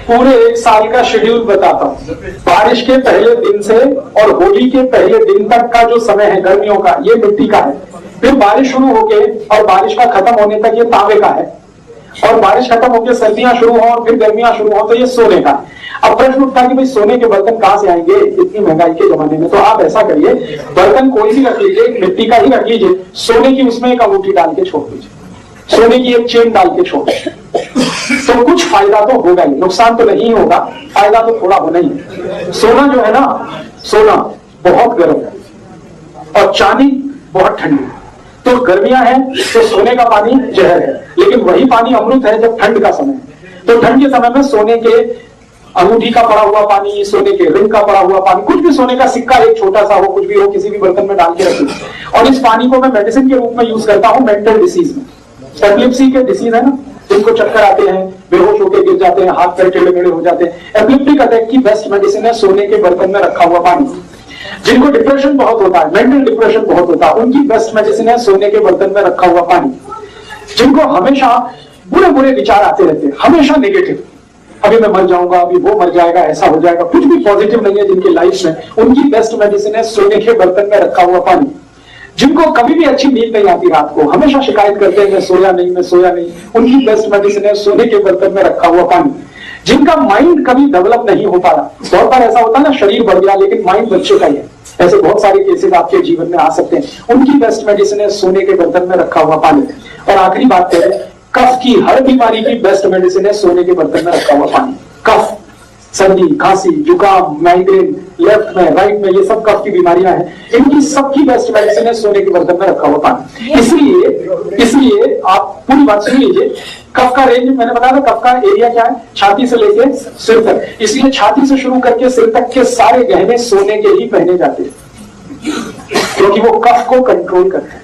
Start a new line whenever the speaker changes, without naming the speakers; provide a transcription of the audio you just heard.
पूरे एक साल का शेड्यूल बताता हूँ। बारिश के पहले दिन से और होली के पहले दिन तक का जो समय है गर्मियों का, ये मिट्टी का है। फिर बारिश शुरू होके और बारिश का खत्म होने तक ये तांबे का है, और बारिश खत्म होकर सर्दियां शुरू हो और फिर गर्मियां शुरू हो तो ये सोने का है। अब प्रश्न उठता कि भाई सोने के बर्तन कहां से आएंगे इतनी महंगाई के जमाने में? तो आप ऐसा करिए, बर्तन कोई भी रख लीजिए, मिट्टी का ही रख लीजिए, सोने की उसमें एक अंगूठी डाल के छोड़ दीजिए, सोने की एक चेन डाल के छोड़ दीजिए, तो कुछ फायदा तो होगा ही, नुकसान तो नहीं होगा, फायदा तो थोड़ा होना ही है। सोना जो है ना, सोना बहुत गर्म है और चांदी बहुत ठंडी है। तो गर्मियां हैं तो सोने का पानी जहर है, लेकिन वही पानी अमृत है जब ठंड का समय है। तो ठंड के समय में सोने के अंगूठी का पड़ा हुआ पानी, सोने के रिंग का पड़ा हुआ पानी, कुछ भी सोने का सिक्का, एक छोटा सा हो, कुछ भी हो, किसी भी बर्तन में डाल के रखिए। और इस पानी को मैं मेडिसिन के रूप में यूज करता हूं मेंटल डिसीज में। एपिलेप्सी के डिसीज है ना, जिनको चक्कर आते हैं, बेहोश होकर गिर जाते हैं, हाथ पैर टेढ़े मेढ़े हो जाते हैं, एपिलेप्टिक अटैक की बेस्ट मेडिसिन है सोने के बर्तन में रखा हुआ पानी। जिनको डिप्रेशन बहुत होता है, मेंटल डिप्रेशन बहुत होता है, उनकी बेस्ट मेडिसिन है सोने के बर्तन में रखा हुआ पानी। जिनको हमेशा बुरे बुरे विचार आते रहते हैं, हमेशा नेगेटिव, अभी मैं मर जाऊंगा, अभी वो मर जाएगा, ऐसा हो जाएगा, कुछ भी पॉजिटिव नहीं है जिनकी लाइफ में, उनकी बेस्ट मेडिसिन है सोने के बर्तन में रखा हुआ पानी। जिनको कभी भी अच्छी नींद नहीं आती रात को, हमेशा शिकायत करते हैं मैं सोया नहीं, उनकी बेस्ट मेडिसिन है सोने के बर्तन में रखा हुआ पानी। जिनका माइंड कभी डेवलप नहीं हो पा रहा, बहुत बार ऐसा होता है ना, शरीर बढ़ गया लेकिन माइंड बच्चे का ही है, ऐसे बहुत सारे केसेस आपके जीवन में आ सकते हैं, उनकी बेस्ट मेडिसिन है सोने के बर्तन में रखा हुआ पानी। और आखिरी बात करें, कफ की हर बीमारी की बेस्ट मेडिसिन है सोने के बर्तन में रखा हुआ पानी। कफ, सर्दी, खांसी, जुकाम, माइग्रेन, लेफ्ट में, राइट में, ये सब कफ की बीमारियां हैं, इनकी सबकी बेस्ट मेडिसिन है सोने के बर्तन में रखा हुआ पानी। इसलिए आप पूरी बात सुन लीजिए। कफ का रेंज मैंने बताया था, कफ का एरिया क्या है, छाती से लेके सिर तक, इसलिए छाती से शुरू करके सिर तक के सारे गहने सोने के ही पहने जाते हैं, क्योंकि वो कफ को कंट्रोल करते हैं।